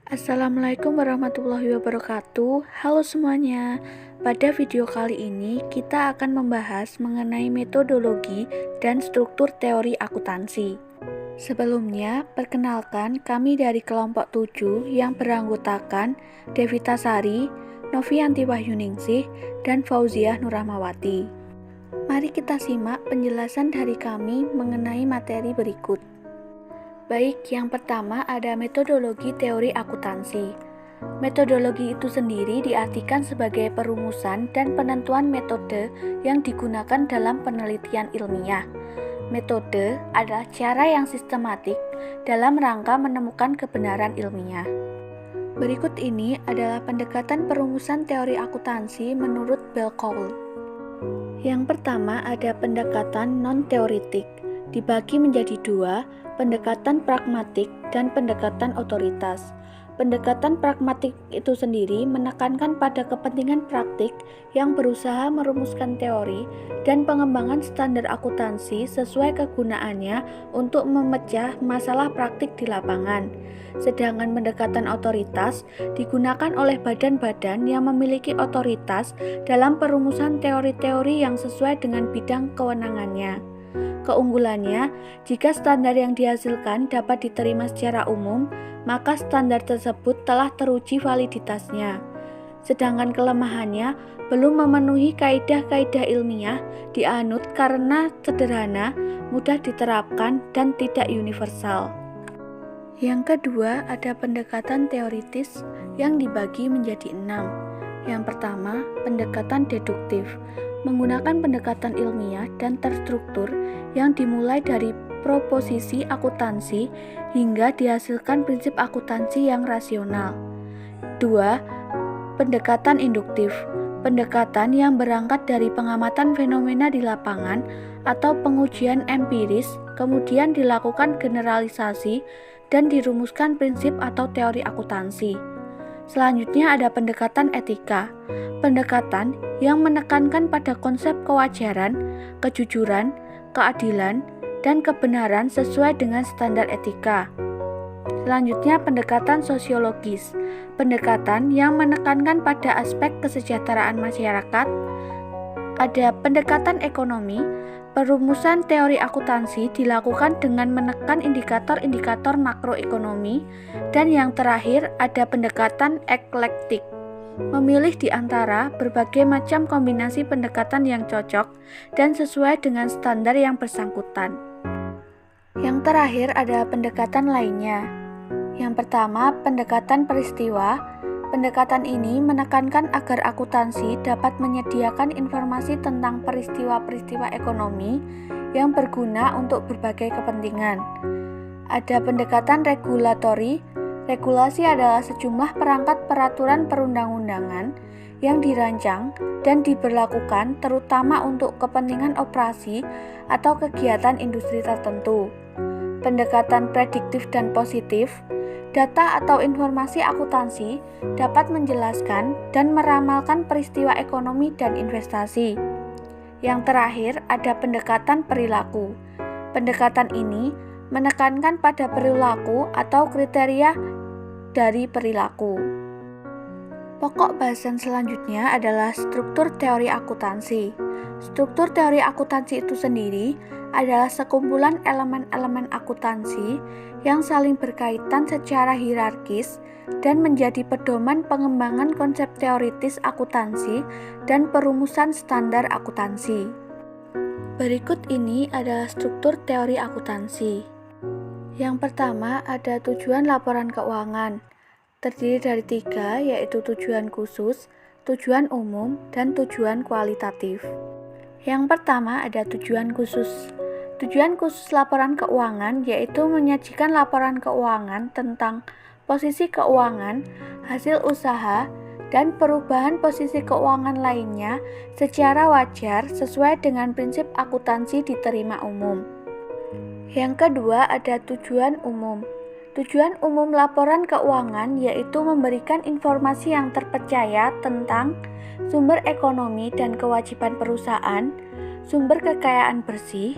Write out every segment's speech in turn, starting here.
Assalamualaikum warahmatullahi wabarakatuh. Halo semuanya. Pada video kali ini kita akan membahas mengenai metodologi dan struktur teori akuntansi. Sebelumnya, perkenalkan kami dari kelompok 7 yang beranggotakan Devita Sari, Novianti Wahyuningsih, dan Fauziah Nurrahmawati. Mari kita simak penjelasan dari kami mengenai materi berikut. Baik, yang pertama ada metodologi teori akuntansi. Metodologi itu sendiri diartikan sebagai perumusan dan penentuan metode yang digunakan dalam penelitian ilmiah. Metode adalah cara yang sistematik dalam rangka menemukan kebenaran ilmiah. Berikut ini adalah pendekatan perumusan teori akuntansi menurut Bell Cole. Yang pertama ada pendekatan non-teoritik, dibagi menjadi dua, pendekatan pragmatik dan pendekatan otoritas. Pendekatan pragmatik itu sendiri menekankan pada kepentingan praktik yang berusaha merumuskan teori dan pengembangan standar akuntansi sesuai kegunaannya untuk memecah masalah praktik di lapangan. Sedangkan pendekatan otoritas digunakan oleh badan-badan yang memiliki otoritas dalam perumusan teori-teori yang sesuai dengan bidang kewenangannya. Keunggulannya, jika standar yang dihasilkan dapat diterima secara umum, maka standar tersebut telah teruji validitasnya. Sedangkan kelemahannya belum memenuhi kaidah-kaidah ilmiah dianut karena sederhana, mudah diterapkan, dan tidak universal. Yang kedua, ada pendekatan teoritis yang dibagi menjadi 6. Yang pertama, pendekatan deduktif. Menggunakan pendekatan ilmiah dan terstruktur yang dimulai dari proposisi akuntansi hingga dihasilkan prinsip akuntansi yang rasional. 2. Pendekatan induktif. Pendekatan yang berangkat dari pengamatan fenomena di lapangan atau pengujian empiris, kemudian dilakukan generalisasi dan dirumuskan prinsip atau teori akuntansi. Selanjutnya ada pendekatan etika. Pendekatan yang menekankan pada konsep kewajaran, kejujuran, keadilan, dan kebenaran sesuai dengan standar etika. Selanjutnya pendekatan sosiologis. Pendekatan yang menekankan pada aspek kesejahteraan masyarakat. Ada pendekatan ekonomi. Perumusan teori akuntansi dilakukan dengan menekan indikator-indikator makroekonomi. Dan yang terakhir ada pendekatan eklektik. Memilih di antara berbagai macam kombinasi pendekatan yang cocok dan sesuai dengan standar yang bersangkutan. Yang terakhir ada pendekatan lainnya. Yang pertama, pendekatan peristiwa. Pendekatan ini menekankan agar akuntansi dapat menyediakan informasi tentang peristiwa-peristiwa ekonomi yang berguna untuk berbagai kepentingan. Ada pendekatan regulatori. Regulasi adalah sejumlah perangkat peraturan perundang-undangan yang dirancang dan diberlakukan terutama untuk kepentingan operasi atau kegiatan industri tertentu. Pendekatan prediktif dan positif. Data atau informasi akuntansi dapat menjelaskan dan meramalkan peristiwa ekonomi dan investasi. Yang terakhir ada pendekatan perilaku. Pendekatan ini menekankan pada perilaku atau kriteria dari perilaku. Pokok bahasan selanjutnya adalah struktur teori akuntansi. Struktur teori akuntansi itu sendiri adalah sekumpulan elemen-elemen akuntansi yang saling berkaitan secara hierarkis dan menjadi pedoman pengembangan konsep teoritis akuntansi dan perumusan standar akuntansi. Berikut ini adalah struktur teori akuntansi. Yang pertama ada tujuan laporan keuangan. Terdiri dari 3, yaitu tujuan khusus, tujuan umum, dan tujuan kualitatif. Yang pertama ada tujuan khusus. Tujuan khusus laporan keuangan yaitu menyajikan laporan keuangan tentang posisi keuangan, hasil usaha, dan perubahan posisi keuangan lainnya secara wajar sesuai dengan prinsip akuntansi diterima umum. Yang kedua ada tujuan umum. Tujuan umum laporan keuangan yaitu memberikan informasi yang terpercaya tentang sumber ekonomi dan kewajiban perusahaan, sumber kekayaan bersih,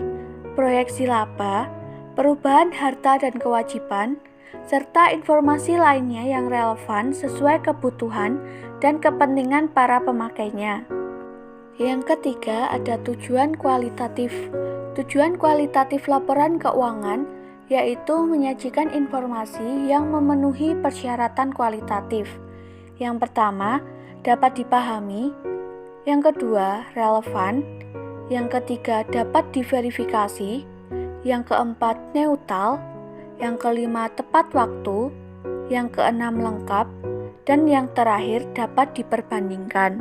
proyeksi laba, perubahan harta dan kewajiban, serta informasi lainnya yang relevan sesuai kebutuhan dan kepentingan para pemakainya. Yang ketiga, ada tujuan kualitatif. Tujuan kualitatif laporan keuangan yaitu menyajikan informasi yang memenuhi persyaratan kualitatif. Yang pertama, dapat dipahami. Yang kedua, relevan. Yang ketiga, dapat diverifikasi. Yang keempat, neutral. Yang kelima, tepat waktu. Yang keenam, lengkap. Dan yang terakhir, dapat diperbandingkan.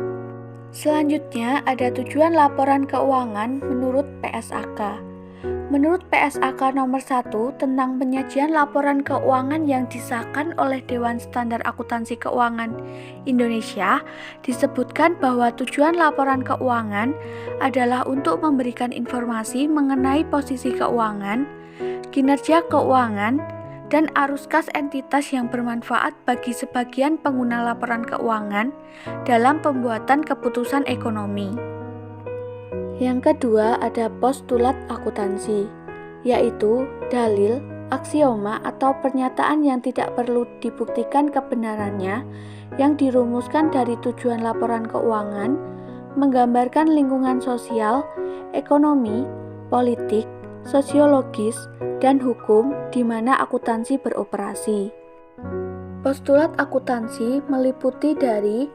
Selanjutnya, ada tujuan laporan keuangan menurut PSAK. Menurut PSAK nomor 1 tentang penyajian laporan keuangan yang disahkan oleh Dewan Standar Akuntansi Keuangan Indonesia, disebutkan bahwa tujuan laporan keuangan adalah untuk memberikan informasi mengenai posisi keuangan, kinerja keuangan, dan arus kas entitas yang bermanfaat bagi sebagian pengguna laporan keuangan dalam pembuatan keputusan ekonomi. Yang kedua, ada postulat akuntansi, yaitu dalil, aksioma, atau pernyataan yang tidak perlu dibuktikan kebenarannya yang dirumuskan dari tujuan laporan keuangan, menggambarkan lingkungan sosial, ekonomi, politik, sosiologis, dan hukum di mana akuntansi beroperasi. Postulat akuntansi meliputi dari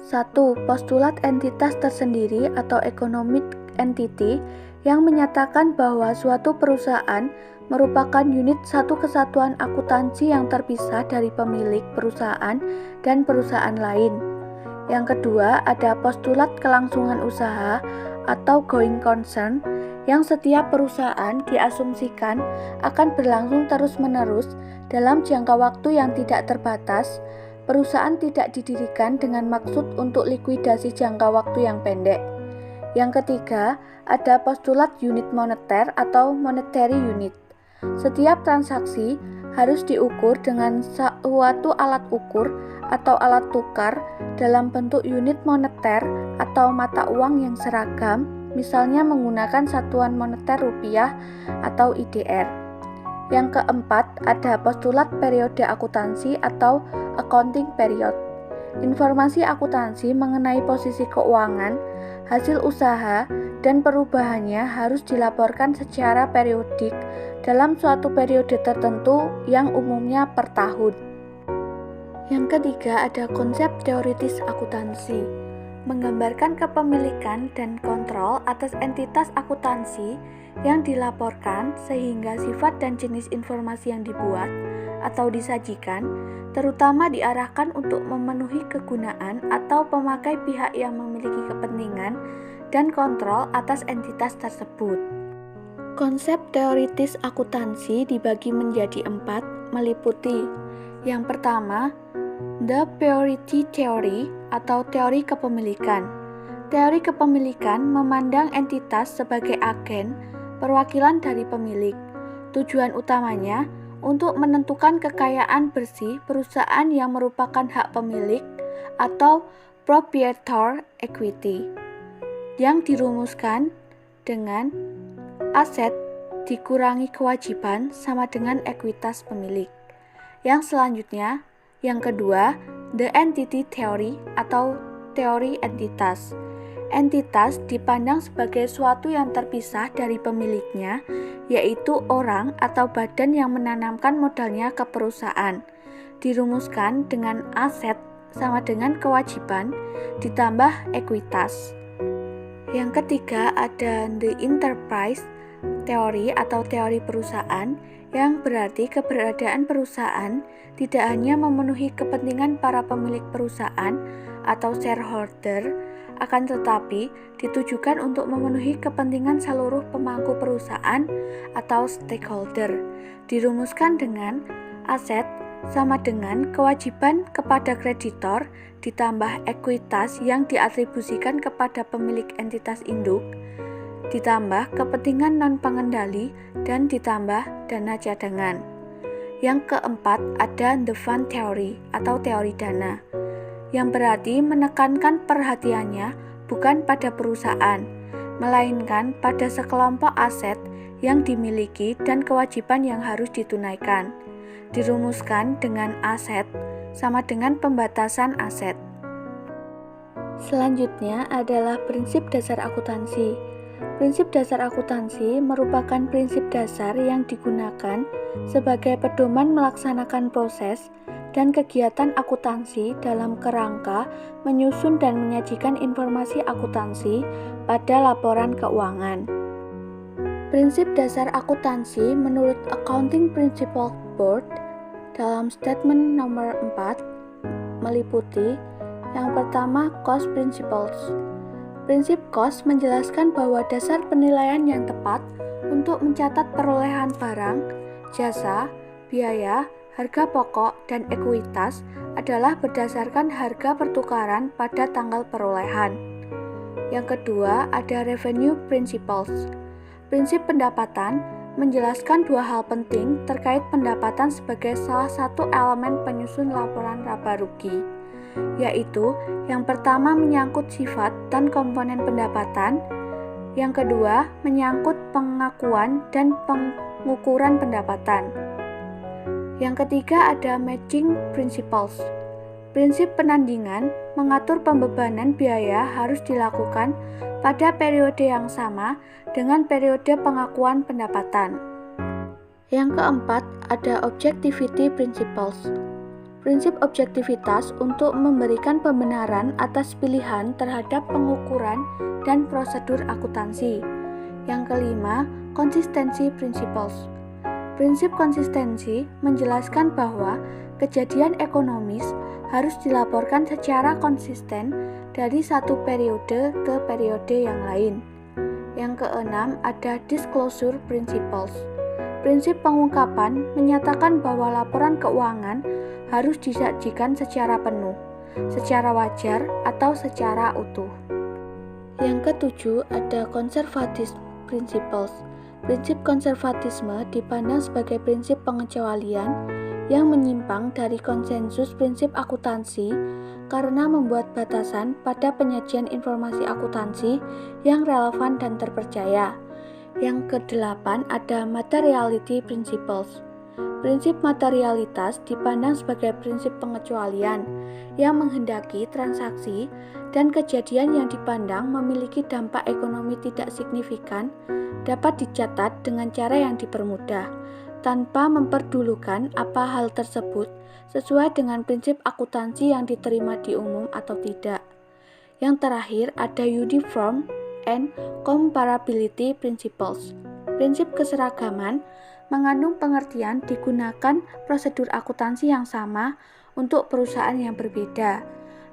1. Postulat entitas tersendiri atau economic entity yang menyatakan bahwa suatu perusahaan merupakan unit satu kesatuan akuntansi yang terpisah dari pemilik perusahaan dan perusahaan lain. Yang kedua, ada postulat kelangsungan usaha atau going concern yang setiap perusahaan diasumsikan akan berlangsung terus-menerus dalam jangka waktu yang tidak terbatas. Perusahaan tidak didirikan dengan maksud untuk likuidasi jangka waktu yang pendek. Yang ketiga, ada postulat unit moneter atau monetary unit. Setiap transaksi harus diukur dengan suatu alat ukur atau alat tukar dalam bentuk unit moneter atau mata uang yang seragam, misalnya menggunakan satuan moneter rupiah atau IDR. Yang keempat, ada postulat periode akuntansi atau accounting period. Informasi akuntansi mengenai posisi keuangan, hasil usaha, dan perubahannya harus dilaporkan secara periodik dalam suatu periode tertentu yang umumnya per tahun. Yang ketiga, ada konsep teoritis akuntansi, menggambarkan kepemilikan dan kontrol atas entitas akuntansi yang dilaporkan sehingga sifat dan jenis informasi yang dibuat atau disajikan terutama diarahkan untuk memenuhi kegunaan atau pemakai pihak yang memiliki kepentingan dan kontrol atas entitas tersebut. Konsep teoritis akuntansi dibagi menjadi 4, meliputi yang pertama, the priority theory atau teori kepemilikan. Teori kepemilikan memandang entitas sebagai agen perwakilan dari pemilik. Tujuan utamanya untuk menentukan kekayaan bersih perusahaan yang merupakan hak pemilik atau proprietor equity yang dirumuskan dengan aset dikurangi kewajiban sama dengan ekuitas pemilik. Yang selanjutnya, yang kedua, the entity theory atau teori entitas. Entitas dipandang sebagai suatu yang terpisah dari pemiliknya, yaitu orang atau badan yang menanamkan modalnya ke perusahaan. Dirumuskan dengan aset sama dengan kewajiban ditambah ekuitas. Yang ketiga ada the enterprise teori atau teori perusahaan, yang berarti keberadaan perusahaan tidak hanya memenuhi kepentingan para pemilik perusahaan atau shareholder, akan tetapi ditujukan untuk memenuhi kepentingan seluruh pemangku perusahaan atau stakeholder. Dirumuskan dengan aset sama dengan kewajiban kepada kreditor ditambah ekuitas yang diatribusikan kepada pemilik entitas induk, ditambah kepentingan non-pengendali, dan ditambah dana cadangan. Yang keempat ada the fund theory atau teori dana, yang berarti menekankan perhatiannya bukan pada perusahaan, melainkan pada sekelompok aset yang dimiliki dan kewajiban yang harus ditunaikan. dirumuskan dengan aset sama dengan pembatasan aset. Selanjutnya adalah prinsip dasar akuntansi. Prinsip dasar akuntansi merupakan prinsip dasar yang digunakan sebagai pedoman melaksanakan proses dan kegiatan akuntansi dalam kerangka menyusun dan menyajikan informasi akuntansi pada laporan keuangan. Prinsip dasar akuntansi menurut Accounting Principles Board dalam statement nomor 4 meliputi yang pertama, cost principles. Prinsip cost menjelaskan bahwa dasar penilaian yang tepat untuk mencatat perolehan barang, jasa, biaya, harga pokok, dan ekuitas adalah berdasarkan harga pertukaran pada tanggal perolehan. Yang kedua, ada revenue principles. Prinsip pendapatan menjelaskan dua hal penting terkait pendapatan sebagai salah satu elemen penyusun laporan laba rugi, yaitu yang pertama menyangkut sifat dan komponen pendapatan, yang kedua menyangkut pengakuan dan pengukuran pendapatan. Yang ketiga ada matching principles. Prinsip penandingan mengatur pembebanan biaya harus dilakukan pada periode yang sama dengan periode pengakuan pendapatan. Yang keempat ada objectivity principles. Prinsip objektivitas untuk memberikan pembenaran atas pilihan terhadap pengukuran dan prosedur akuntansi. Yang kelima, consistency principles. Prinsip konsistensi menjelaskan bahwa kejadian ekonomis harus dilaporkan secara konsisten dari satu periode ke periode yang lain. Yang keenam ada disclosure principles. Prinsip pengungkapan menyatakan bahwa laporan keuangan harus disajikan secara penuh, secara wajar, atau secara utuh. Yang ketujuh ada conservative principles. Prinsip konservatisme dipandang sebagai prinsip pengecualian yang menyimpang dari konsensus prinsip akuntansi karena membuat batasan pada penyajian informasi akuntansi yang relevan dan terpercaya. Yang kedelapan ada materiality principles. Prinsip materialitas dipandang sebagai prinsip pengecualian yang menghendaki transaksi dan kejadian yang dipandang memiliki dampak ekonomi tidak signifikan dapat dicatat dengan cara yang dipermudah, tanpa memperdulikan apa hal tersebut sesuai dengan prinsip akuntansi yang diterima di umum atau tidak. Yang terakhir ada uniform and comparability principles. Prinsip keseragaman mengandung pengertian digunakan prosedur akuntansi yang sama untuk perusahaan yang berbeda.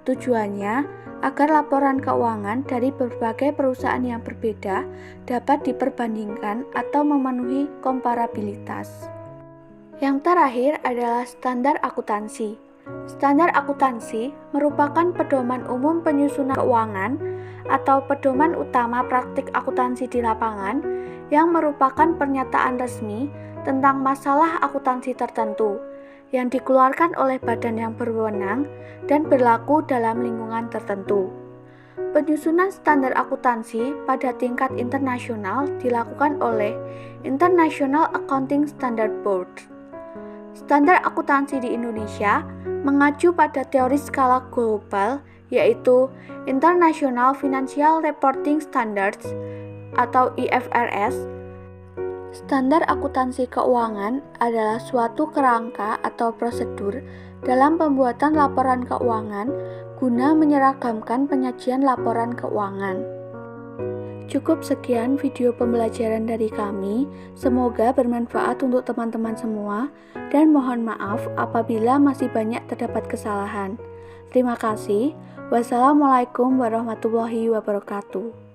Tujuannya agar laporan keuangan dari berbagai perusahaan yang berbeda dapat diperbandingkan atau memenuhi komparabilitas. Yang terakhir adalah standar akuntansi. Standar akuntansi merupakan pedoman umum penyusunan keuangan atau pedoman utama praktik akuntansi di lapangan yang merupakan pernyataan resmi tentang masalah akuntansi tertentu yang dikeluarkan oleh badan yang berwenang dan berlaku dalam lingkungan tertentu. Penyusunan standar akuntansi pada tingkat internasional dilakukan oleh International Accounting Standard Board. Standar akuntansi di Indonesia mengacu pada teori skala global yaitu International Financial Reporting Standards atau IFRS. Standar akuntansi keuangan adalah suatu kerangka atau prosedur dalam pembuatan laporan keuangan guna menyeragamkan penyajian laporan keuangan. Cukup sekian video pembelajaran dari kami, semoga bermanfaat untuk teman-teman semua, dan mohon maaf apabila masih banyak terdapat kesalahan. Terima kasih. Wassalamualaikum warahmatullahi wabarakatuh.